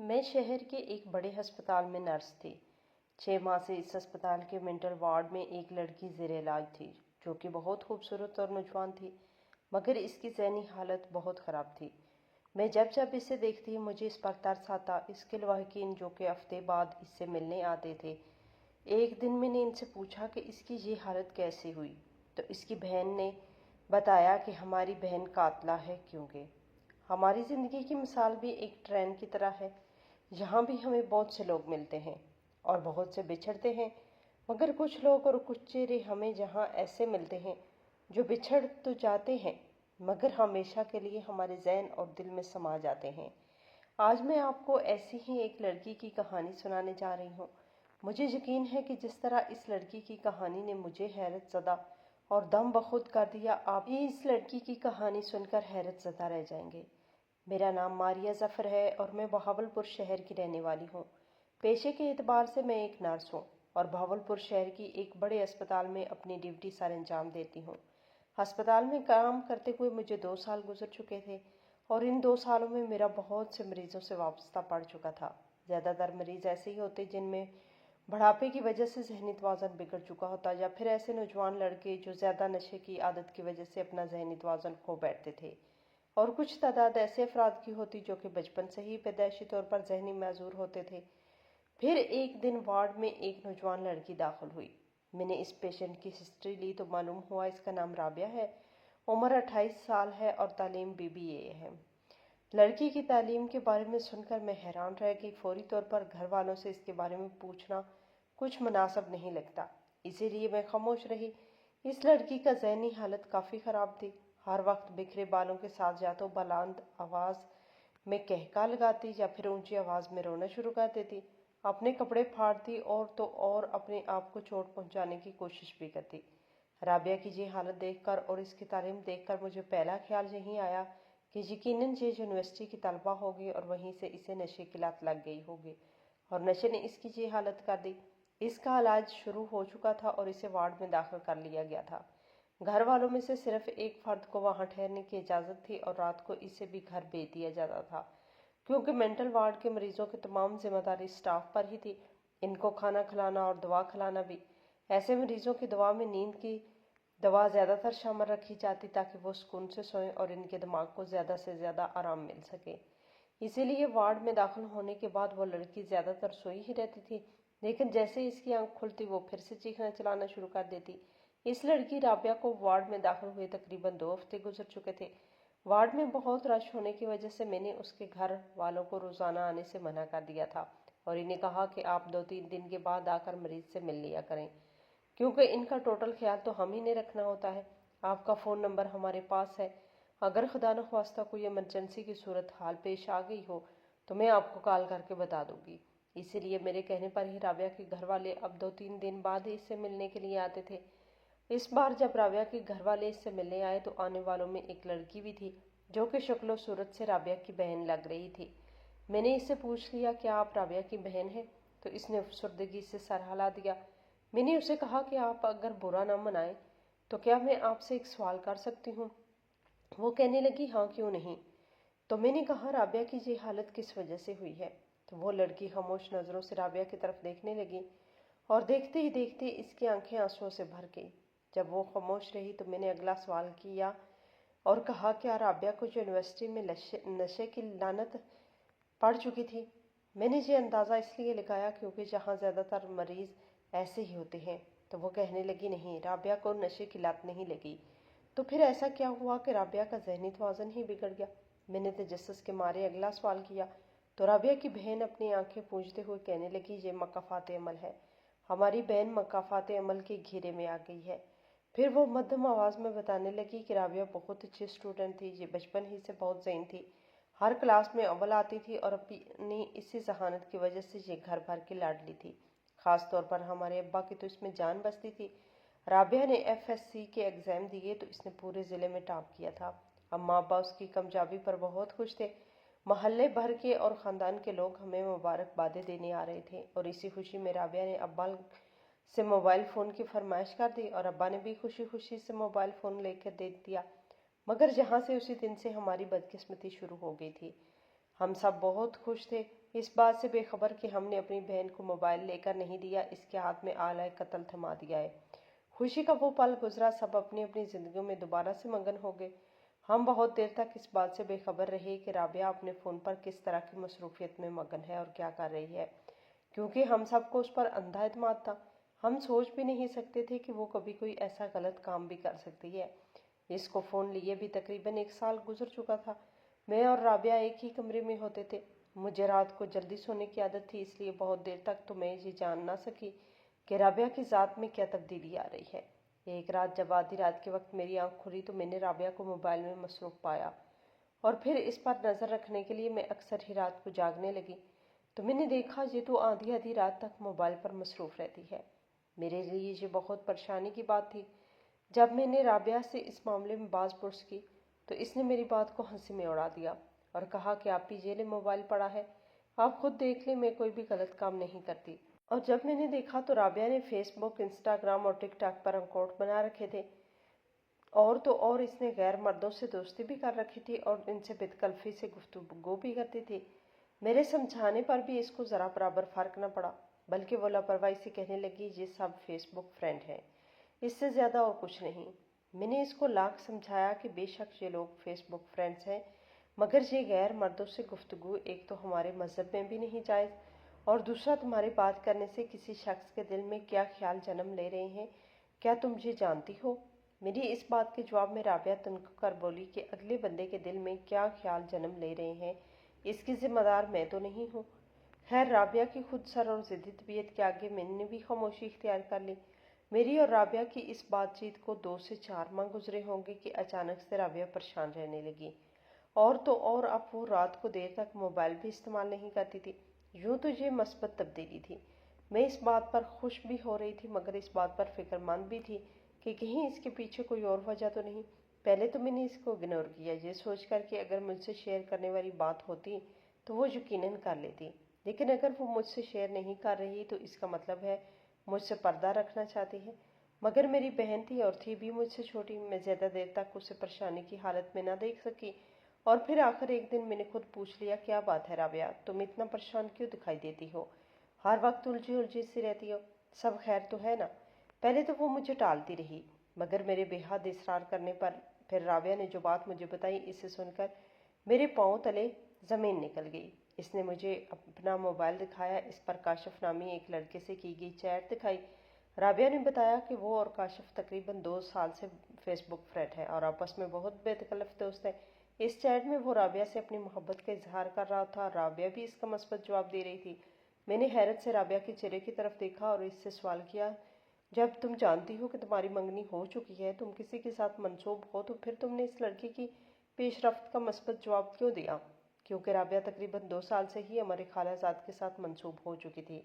मैं शहर के एक बड़े अस्पताल में नर्स थी। 6 माह से इस अस्पताल के मेंटल वार्ड में एक लड़की ज़ेर इलाज थी, जो कि बहुत खूबसूरत और नौजवान थी, मगर इसकी ज़हनी हालत बहुत ख़राब थी। मैं जब जब इसे देखती मुझे इस पर तरस आता। इसके लवाहिकीन जो कि हफ्ते बाद इससे मिलने आते थे। एक दिन मैंने इनसे पूछा कि इसकी ये हालत कैसे हुई, तो इसकी बहन ने बताया कि हमारी बहन कातला है, क्योंकि हमारी ज़िंदगी की मिसाल भी एक ट्रेन की तरह है। यहाँ भी हमें बहुत से लोग मिलते हैं और बहुत से बिछड़ते हैं, मगर कुछ लोग और कुछ चेहरे हमें जहाँ ऐसे मिलते हैं जो बिछड़ तो जाते हैं मगर हमेशा के लिए हमारे ज़हन और दिल में समा जाते हैं। आज मैं आपको ऐसी ही एक लड़की की कहानी सुनाने जा रही हूँ। मुझे यकीन है कि जिस तरह इस लड़की की कहानी ने मुझे हैरत ज़दा और दम बखुद कर दिया, आप भी इस लड़की की कहानी सुनकर हैरत ज़दा रह जाएंगे। मेरा नाम मारिया ज़फ़र है और मैं बहावलपुर शहर की रहने वाली हूँ। पेशे के एतबार से मैं एक नर्स हूँ और बहावलपुर शहर की एक बड़े अस्पताल में अपनी ड्यूटी सर अंजाम देती हूँ। अस्पताल में काम करते हुए मुझे 2 साल गुजर चुके थे और इन 2 सालों में मेरा बहुत से मरीजों से वाबस्ता पड़ चुका था। ज़्यादातर मरीज़ ऐसे ही होते जिनमें बुढ़ापे की वजह से ज़हनी तवाज़ुन बिगड़ चुका होता, या फिर ऐसे नौजवान लड़के जो ज़्यादा नशे की आदत की वजह से अपना ज़हनी तवाज़ुन खो बैठते थे। और कुछ तादाद ऐसे अफराद की होती जो कि बचपन से ही पैदाइशी तौर पर ज़हनी माजूर होते थे। फिर एक दिन वार्ड में एक नौजवान लड़की दाखिल हुई। मैंने इस पेशेंट की हिस्ट्री ली तो मालूम हुआ इसका नाम राबिया है। उम्र 28 साल है और तालीम BBA है। लड़की की तालीम के बारे में सुनकर मैं हैरान रह गई। फौरी तौर पर घर वालों से इसके बारे में पूछना कुछ मुनासिब नहीं लगता, इसीलिए मैं खामोश रही। इस लड़की का ज़हनी हालत काफ़ी ख़राब थी। हर वक्त बिखरे बालों के साथ या तो बुलंद आवाज़ में कहका लगाती या फिर ऊंची आवाज़ में रोना शुरू कर देती। अपने कपड़े फाड़ती और तो और अपने आप को चोट पहुंचाने की कोशिश भी करती। राबिया की ये हालत देखकर और इसकी तालीम देखकर मुझे पहला ख्याल यही आया कि यकीनन ये यूनिवर्सिटी की तलबा होगी और वहीं से इसे नशे की लत लग गई होगी और नशे ने इसकी ये हालत कर दी। इसका इलाज शुरू हो चुका था और इसे वार्ड में दाखिल कर लिया गया था। घर वालों में से सिर्फ एक फर्द को वहां ठहरने की इजाज़त थी और रात को इसे भी घर भेज दिया जाता था, क्योंकि मेंटल वार्ड के मरीजों की तमाम जिम्मेदारी स्टाफ पर ही थी, इनको खाना खिलाना और दवा खिलाना भी। ऐसे मरीजों की दवा में नींद की दवा ज़्यादातर शामिल रखी जाती ताकि वो सुकून से सोएं और इनके दिमाग को ज़्यादा से ज़्यादा आराम मिल सके। इसीलिए वार्ड में दाखिल होने के बाद वो लड़की ज़्यादातर सोई ही रहती थी, लेकिन जैसे इसकी आंख खुलती वो फिर से चीखना चलाना शुरू कर देती। इस लड़की राबिया को वार्ड में दाखिल हुए तकरीबन 2 हफ्ते गुजर चुके थे। वार्ड में बहुत रश होने की वजह से मैंने उसके घर वालों को रोज़ाना आने से मना कर दिया था और इन्हें कहा कि आप 2-3 दिन के बाद आकर मरीज से मिल लिया करें, क्योंकि इनका टोटल ख्याल तो हम ही ने रखना होता है। आपका फ़ोन नंबर हमारे पास है, अगर खुदा न ख्वास्ता कोई इमरजेंसी की सूरत हाल पेश आ गई हो तो मैं आपको कॉल करके बता दूंगी। इसीलिए मेरे कहने पर ही राबिया के घर वाले अब 2-3 दिन बाद ही इससे मिलने के लिए आते थे। इस बार जब राबिया के घर वाले इससे मिलने आए तो आने वालों में एक लड़की भी थी जो कि शक्ल सूरत से राबिया की बहन लग रही थी। मैंने इससे पूछ लिया, क्या आप राबिया की बहन हैं? तो इसने अफसरदगी से सर हिला दिया। मैंने उसे कहा कि आप अगर बुरा ना मनाएं तो क्या मैं आपसे एक सवाल कर सकती हूँ? वो कहने लगी, हाँ क्यों नहीं। तो मैंने कहा, राबिया की ये हालत किस वजह से हुई है? तो वो लड़की खामोश नज़रों से राबिया की तरफ देखने लगी और देखते ही देखते इसकी आंखें आंसुओं से भर गई। जब वो खामोश रही तो मैंने अगला सवाल किया और कहा, क्या राबिया को यूनिवर्सिटी में नशे की लानत पड़ चुकी थी? मैंने ये अंदाज़ा इसलिए लगाया क्योंकि जहाँ ज़्यादातर मरीज़ ऐसे ही होते हैं। तो वो कहने लगी, नहीं, राबिया को नशे की लत नहीं लगी। तो फिर ऐसा क्या हुआ कि राबिया का ज़हनी तवाज़ुन ही बिगड़ गया? मैंने तजस्सुस के मारे अगला सवाल किया तो राबिया की बहन अपनी आंखें पूंझते हुए कहने लगी, ये मकाफात अमल है। हमारी बहन मकाफात अमल के घेरे में आ गई है। फिर वो मध्यम आवाज़ में बताने लगी कि राबिया बहुत अच्छी स्टूडेंट थी, ये बचपन ही से बहुत ज़हीन थी, हर क्लास में अव्वल आती थी और अपनी इसी जहानत की वजह से ये घर भर की लाडली थी। ख़ास तौर पर हमारे अब्बा की तो इसमें जान बसती थी। राबिया ने FSC के एग्ज़ाम दिए तो इसने पूरे ज़िले में टॉप किया था। अम्मा अब्बा उसकी कामयाबी पर बहुत खुश थे। मोहल्ले भर के और ख़ानदान के लोग हमें मुबारकबादें देने आ रहे थे और इसी खुशी में राबिया ने अब्बा से मोबाइल फ़ोन की फरमाइश कर दी और अब्बा ने भी खुशी खुशी से मोबाइल फ़ोन लेकर दे दिया। मगर जहाँ से उसी दिन से हमारी बदकिस्मती शुरू हो गई थी। हम सब बहुत खुश थे, इस बात से बेखबर कि हमने अपनी बहन को मोबाइल लेकर नहीं दिया, इसके हाथ में आला कत्ल थमा दिया है। खुशी का वो पल गुजरा, सब अपनी अपनी जिंदगियों में दोबारा से मगन हो गए। हम बहुत देर तक इस बात से बेखबर रहे कि राबिया अपने फ़ोन पर किस तरह की मसरूफियत में मगन है और क्या कर रही है, क्योंकि हम सबको उस पर अंधा एतमाद था। हम सोच भी नहीं सकते थे कि वो कभी कोई ऐसा गलत काम भी कर सकती है। इसको फ़ोन लिए भी तकरीबन 1 साल गुजर चुका था। मैं और राबिया एक ही कमरे में होते थे। मुझे रात को जल्दी सोने की आदत थी, इसलिए बहुत देर तक तो मैं ये जान ना सकी कि राबिया की ज़ात में क्या तब्दीली आ रही है। एक रात जब आधी रात के वक्त मेरी आंख खुली तो मैंने राबिया को मोबाइल में मसरूफ़ पाया, और फिर इस पर नज़र रखने के लिए मैं अक्सर ही रात को जागने लगी तो मैंने देखा ये तो आधी आधी रात तक मोबाइल पर मसरूफ़ रहती है। मेरे लिए ये बहुत परेशानी की बात थी। जब मैंने राबिया से इस मामले में बात पुरस की तो इसने मेरी बात को हंसी में उड़ा दिया और कहा कि आप ही जेल मोबाइल पड़ा है, आप खुद देख लें, मैं कोई भी गलत काम नहीं करती। और जब मैंने देखा तो राबिया ने फेसबुक, इंस्टाग्राम और टिकटॉक पर अकाउंट बना रखे थे, और तो और इसने गैर मर्दों से दोस्ती भी कर रखी थी और इनसे बेतकल्फी से गुफ्तगू भी करती थी। मेरे समझाने पर भी इसको ज़रा बराबर फ़र्क न पड़ा, बल्कि वो लापरवाही से कहने लगी ये सब फेसबुक फ्रेंड हैं, इससे ज़्यादा और कुछ नहीं। मैंने इसको लाख समझाया कि बेशक ये लोग फेसबुक फ्रेंड्स हैं, मगर ये गैर मर्दों से गुफ्तगू एक तो हमारे मज़हब में भी नहीं जायज़, और दूसरा तुम्हारी बात करने से किसी शख्स के दिल में क्या ख्याल जन्म ले रहे हैं, क्या तुम ये जानती हो? मेरी इस बात के जवाब में राबिया तनक कर बोली कि अगले बंदे के दिल में क्या ख्याल जन्म ले रहे हैं, इसकी जिम्मेदार मैं तो नहीं हूँ। खैर, राबिया की खुद सर और ज़िद्दी तबीयत के आगे मैंने भी खामोशी इख्तियार कर ली। मेरी और राबिया की इस बातचीत को 2 से 4 माह गुजरे होंगे कि अचानक से राबिया परेशान रहने लगी, और तो और अब वो रात को देर तक मोबाइल भी इस्तेमाल नहीं करती थी। यूँ तो ये मस्बत तब्दीली थी। मैं इस बात पर खुश भी हो रही थी, मगर इस बात पर फिक्रमंद भी थी कि कहीं इसके पीछे कोई और वजह तो नहीं। पहले तो मैंने इसको इग्नोर किया, ये सोच कर कि अगर मुझसे शेयर करने वाली बात होती तो वो यकीनन कर लेती, लेकिन अगर वो मुझसे शेयर नहीं कर रही तो इसका मतलब है मुझसे पर्दा रखना चाहती है। मगर मेरी बहन थी और थी भी मुझसे छोटी, मैं ज़्यादा देर तक उसे परेशानी की हालत में ना देख सकी, और फिर आखिर एक दिन मैंने खुद पूछ लिया, क्या बात है राबिया, तुम इतना परेशान क्यों दिखाई देती हो, हर वक्त उलझी उलझी सी रहती हो, सब खैर तो है ना? पहले तो वो मुझे टालती रही, मगर मेरे बेहद इसरार करने पर फिर राबिया ने जो बात मुझे बताई, इसे सुनकर मेरे पाँव तले ज़मीन निकल गई। इसने मुझे अपना मोबाइल दिखाया, इस पर काशिफ नामी एक लड़के से की गई चैट दिखाई। राबिया ने बताया कि वो और काशिफ तकरीबन 2 साल से फेसबुक फ्रेंड है और आपस में बहुत बेतकल्लफ दोस्त है। इस चैट में वो राबिया से अपनी मोहब्बत का इजहार कर रहा था, राबिया भी इसका मस्बत जवाब दे रही थी। मैंने हैरत से राबिया के चेहरे की तरफ देखा और इससे सवाल किया, जब तुम जानती हो कि तुम्हारी मंगनी हो चुकी है, तुम किसी के साथ मंसूब हो, तो फिर तुमने इस लड़की की पेशरफ्त का मस्बत जवाब क्यों दिया? क्योंकि राबिया तकरीबन 2 साल से ही हमारे खालाजाद के साथ मंसूब हो चुकी थी।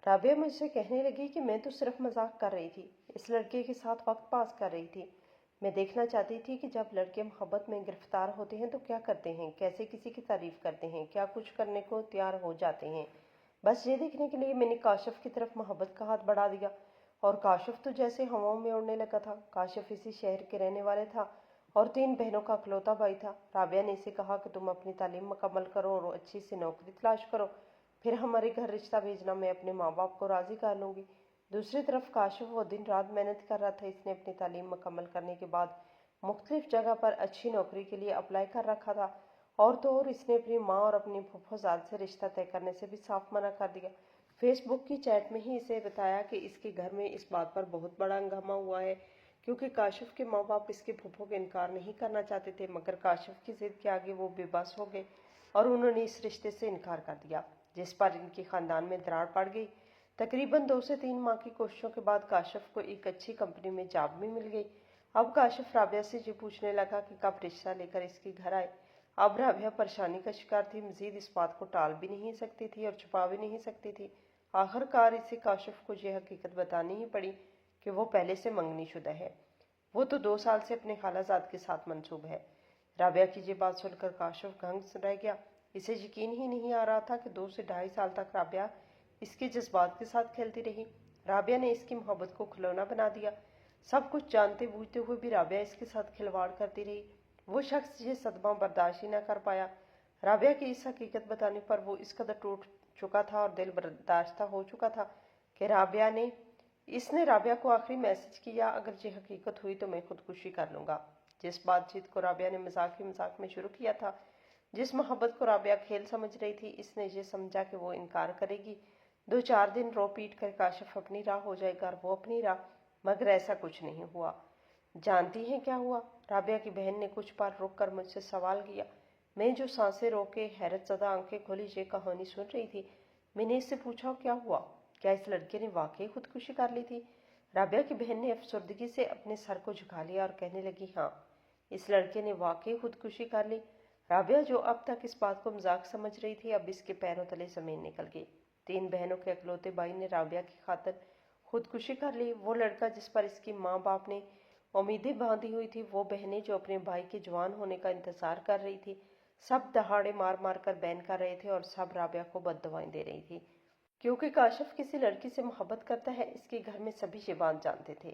राबिया मुझसे कहने लगी कि मैं तो सिर्फ मजाक कर रही थी, इस लड़के के साथ वक्त पास कर रही थी। मैं देखना चाहती थी कि जब लड़के मोहब्बत में गिरफ्तार होते हैं तो क्या करते हैं, कैसे किसी की तारीफ करते हैं, क्या कुछ करने को तैयार हो जाते हैं। बस ये देखने के लिए मैंने काशिफ की तरफ मोहब्बत का हाथ बढ़ा दिया, और काशिफ तो जैसे हवाओं में उड़ने लगा था। काशिफ इसी शहर के रहने वाले था और 3 बहनों का इकलौता भाई था। राबिया ने इसे कहा कि तुम अपनी तालीम मुकम्मल करो और अच्छी सी नौकरी तलाश करो, फिर हमारे घर रिश्ता भेजना, मैं अपने माँ बाप को राज़ी कर लूँगी। दूसरी तरफ काशिफ वो दिन रात मेहनत कर रहा था। इसने अपनी तालीम मुकम्मल करने के बाद मुख्तलिफ जगह पर अच्छी नौकरी के लिए अप्लाई कर रखा था, और तो और इसने अपनी माँ और अपनी फुफ्फोजाद से रिश्ता तय करने से भी साफ मना कर दिया। फेसबुक की चैट में ही इसे बताया कि इसके घर में इस बात पर बहुत बड़ा हंगामा हुआ है, क्योंकि काशिफ के माँ बाप इसके फुफ्फो का इनकार नहीं करना चाहते थे, मगर काशिफ की जिद के आगे वो बेबस हो गए और उन्होंने इस रिश्ते से इनकार कर दिया, जिस पर इनके ख़ानदान में दरार पड़ गई। तकरीबन 2 से 3 माह की कोशिशों के बाद काशिफ को एक अच्छी कंपनी में जॉब भी मिल गई। अब काशिफ राबिया से ये पूछने लगा कि कब रिश्ता लेकर इसके घर आए। अब राबिया परेशानी का शिकार थी, मजीद इस बात को टाल भी नहीं सकती थी और छुपा भी नहीं सकती थी। आखिरकार इसे काशिफ को यह हकीकत बतानी ही पड़ी कि वो पहले से मंगनी शुदा है। वो तो 2 साल से अपने खालाजाद के साथ मंसूब है। राबिया की ये बात सुनकर काशिफ दंग रह गया। इसे यकीन ही नहीं आ रहा था कि 2 से 2.5 साल तक राबिया इसके जज्बात के साथ खेलती रही। राबिया ने इसकी मोहब्बत को खिलौना बना दिया। सब कुछ जानते बूझते हुए भी राबिया इसके साथ खिलवाड़ करती रही। वो शख्स ये सदमा बर्दाश्त ही न कर पाया। رابعہ کی اس حقیقت بتانے پر وہ اس قدر ٹوٹ چکا تھا اور دل برداشتہ ہو چکا تھا کہ اس نے رابعہ کو آخری میسج کیا، اگر یہ حقیقت ہوئی تو میں خودکشی کر لوں گا۔ جس بات چیت کو رابعہ نے مذاق میں شروع کیا تھا، جس محبت کو رابعہ کھیل سمجھ رہی تھی، اس نے یہ سمجھا کہ وہ انکار کرے گی، 2-4 دن رو پیٹ کر کاشف اپنی راہ ہو جائے گا اور وہ اپنی راہ، مگر ایسا کچھ نہیں ہوا۔ جانتی ہیں کیا ہوا؟ رابعہ کی بہن نے کچھ بار رک کر مجھ سے سوال کیا۔ میں جو سانسیں روک کے حیرت زدہ آنکھیں کھولی یہ کہانی سن رہی تھی، میں نے اس سے پوچھا، کیا ہوا؟ کیا اس لڑکے نے واقعی خودکشی کر لی تھی؟ رابعہ کی بہن نے افسردگی سے اپنے سر کو جھکا لیا اور کہنے لگی، ہاں، اس لڑکے نے واقعی خودکشی کر لی۔ رابعہ جو اب تک اس بات کو مذاق سمجھ رہی تھی، اب اس کے پیروں تلے زمین نکل گئی۔ 3 بہنوں کے اکلوتے بھائی نے رابعہ کی خاطر خودکشی کر لی۔ وہ لڑکا جس پر اس کی ماں باپ نے امیدیں باندھی ہوئی تھی، وہ بہنیں جو اپنے بھائی کے جوان ہونے کا انتظار کر رہی تھی، سب دہاڑے مار مار کر بین کر رہے تھے اور سب رابعہ کو بد دعائیں دے رہی تھی۔ کیونکہ کاشف کسی لڑکی سے محبت کرتا ہے، اس کے گھر میں سبھی یہ بات جانتے تھے۔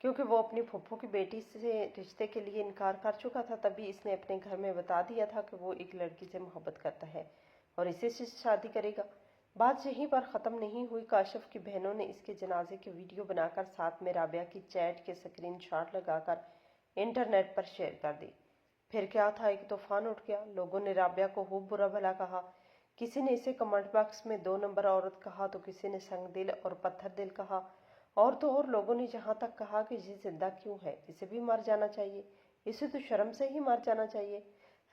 کیونکہ وہ اپنی پھپھو کی بیٹی سے رشتے کے لیے انکار کر چکا تھا، تبھی اس نے اپنے گھر میں بتا دیا تھا کہ وہ ایک لڑکی سے محبت کرتا ہے اور اسے سے شادی کرے گا۔ بات یہیں پر ختم نہیں ہوئی۔ کاشف کی بہنوں نے اس کے جنازے کی ویڈیو بنا کر ساتھ میں رابعہ کی چیٹ کے سکرین شاٹ لگا کر انٹرنیٹ پر شیئر کر دی۔ پھر کیا تھا، ایک طوفان اٹھ گیا۔ لوگوں نے رابعہ کو خوب برا بھلا کہا، کسی نے اسے کمنٹ باکس میں 2 نمبر عورت کہا تو کسی نے سنگ دل اور پتھر دل کہا، اور تو اور لوگوں نے یہاں تک کہا کہ یہ زندہ کیوں ہے، اسے بھی مر جانا چاہیے، اسے تو شرم سے ہی مر جانا چاہیے۔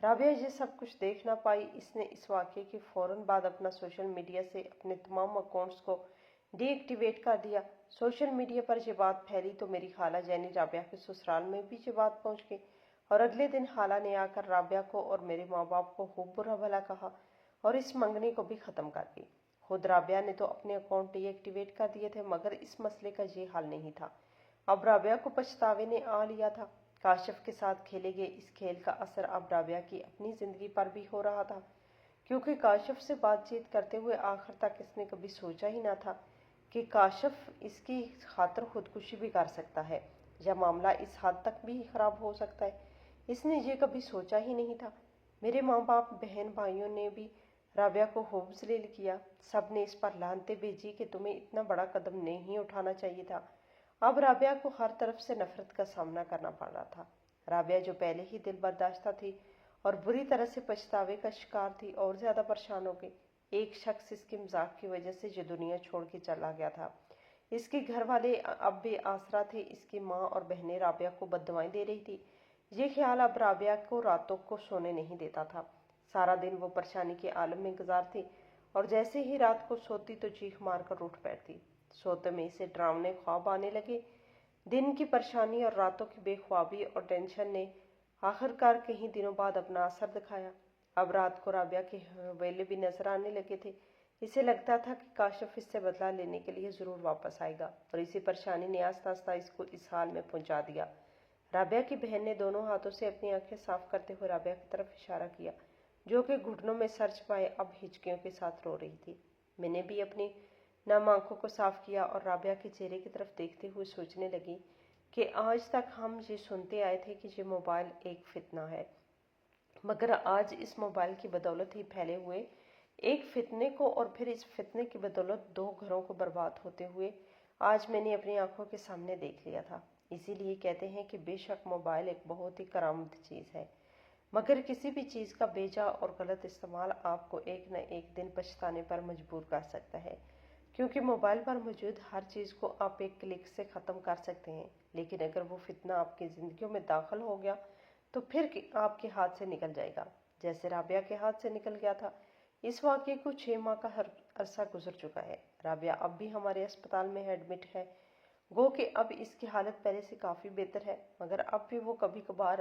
رابعہ یہ سب کچھ دیکھ نہ پائی۔ اس نے اس واقعے کے فوراً بعد اپنا سوشل میڈیا سے اپنے تمام اکاؤنٹس کو ڈی ایکٹیویٹ کر دیا۔ سوشل میڈیا پر یہ بات پھیلی تو میری خالہ یعنی رابعہ کے سسرال میں بھی یہ بات پہنچ گئی، اور اگلے دن خالہ نے آ کر رابعہ کو اور میرے ماں باپ کو خوب برا بھلا کہا اور اس منگنی کو بھی ختم کر دی۔ خود رابعہ نے تو اپنے اکاؤنٹ ڈی ایکٹیویٹ کر دیے تھے، مگر اس مسئلے کا یہ حل نہیں تھا۔ اب رابعہ کو پچھتاوے نے آ لیا تھا۔ کاشف کے ساتھ کھیلے گئے اس کھیل کا اثر اب رابعہ کی اپنی زندگی پر بھی ہو رہا تھا، کیونکہ کاشف سے بات چیت کرتے ہوئے آخر تک اس نے کبھی سوچا ہی نہ تھا کہ کاشف اس کی خاطر خودکشی بھی کر سکتا ہے یا معاملہ اس حد تک بھی خراب ہو سکتا ہے۔ اس نے یہ کبھی سوچا ہی نہیں تھا۔ میرے ماں باپ، بہن بھائیوں نے بھی رابعہ کو خوب ذلیل کیا۔ سب نے اس پر لعنتیں بھیجی کہ تمہیں اتنا بڑا قدم نہیں اٹھانا چاہیے تھا۔ اب رابعہ کو ہر طرف سے نفرت کا سامنا کرنا پڑ رہا تھا۔ رابعہ جو پہلے ہی دل برداشتہ تھی اور بری طرح سے پچھتاوے کا شکار تھی، اور زیادہ پریشان ہو گئی۔ ایک شخص اس کے مذاق کی وجہ سے یہ دنیا چھوڑ کے چلا گیا تھا۔ اس کے گھر والے اب بے آسرا تھے۔ اس کی ماں اور بہنیں رابعہ کو بد دعائیں دے رہی تھی۔ یہ خیال اب رابعہ کو راتوں کو سونے نہیں دیتا تھا۔ سارا دن وہ پریشانی کے عالم میں گزارتی اور جیسے ہی رات کو سوتی تو چیخ مار کر اٹھ بیٹھتی۔ سوتے میں اسے ڈراونے خواب آنے لگے۔ دن کی پریشانی اور راتوں کی بے خوابی اور ٹینشن نے آخرکار کئی دنوں بعد اپنا اثر دکھایا۔ اب رات کو رابعہ کے حوالے بھی نظر آنے لگے تھے۔ اسے لگتا تھا کہ کاشف اس سے بدلہ لینے کے لیے ضرور واپس آئے گا، اور اسی پریشانی نے آہستہ آہستہ اس کو اس حال میں پہنچا دیا۔ رابعہ کی بہن نے دونوں ہاتھوں سے اپنی آنکھیں صاف کرتے ہوئے رابعہ کی طرف اشارہ کیا، جو کہ گھٹنوں میں سر چھپائے اب ہچکیوں کے ساتھ رو رہی تھی۔ میں نے بھی اپنی نم آنکھوں کو صاف کیا اور رابعہ کے چہرے کی طرف دیکھتے ہوئے سوچنے لگی کہ آج تک ہم یہ سنتے آئے تھے کہ یہ موبائل ایک فتنہ ہے، مگر آج اس موبائل کی بدولت ہی پھیلے ہوئے ایک فتنے کو، اور پھر اس فتنے کی بدولت 2 گھروں کو برباد ہوتے ہوئے آج میں نے اپنی آنکھوں کے سامنے دیکھ لیا تھا۔ اسی لیے کہتے ہیں کہ بے شک موبائل ایک بہت ہی کرامت چیز ہے، مگر کسی بھی چیز کا بے جا اور غلط استعمال آپ کو ایک نہ ایک دن پچھتانے پر مجبور کر سکتا ہے، کیونکہ موبائل پر موجود ہر چیز کو آپ ایک کلک سے ختم کر سکتے ہیں، لیکن اگر وہ فتنہ آپ کی زندگیوں میں داخل ہو گیا تو پھر آپ کے ہاتھ سے نکل جائے گا، جیسے رابعہ کے ہاتھ سے نکل گیا تھا۔ اس واقعے کو 6 ماہ کا عرصہ گزر چکا ہے۔ رابعہ اب بھی ہمارے اسپتال میں ایڈمٹ ہے، گو کہ اب اس کی حالت پہلے سے کافی بہتر ہے، مگر اب بھی وہ کبھی کبھار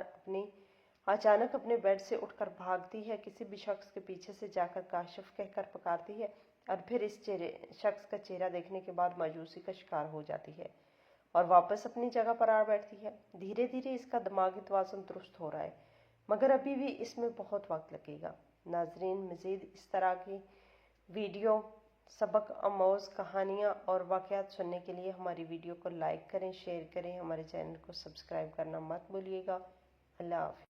اچانک اپنے بیڈ سے اٹھ کر بھاگتی ہے، کسی بھی شخص کے پیچھے سے جا کر کاشف کہہ کر پکارتی ہے، اور پھر اس شخص کا چہرہ دیکھنے کے بعد مایوسی کا شکار ہو جاتی ہے اور واپس اپنی جگہ پر آ بیٹھتی ہے۔ دھیرے دھیرے اس کا دماغی توازن درست ہو رہا ہے، مگر ابھی بھی اس میں بہت وقت لگے گا۔ ناظرین، مزید اس طرح کی ویڈیو، سبق آموز کہانیاں اور واقعات سننے کے لیے ہماری ویڈیو کو لائک کریں، شیئر کریں، ہمارے چینل کو سبسکرائب کرنا مت بھولیے گا۔ اللہ حافظ۔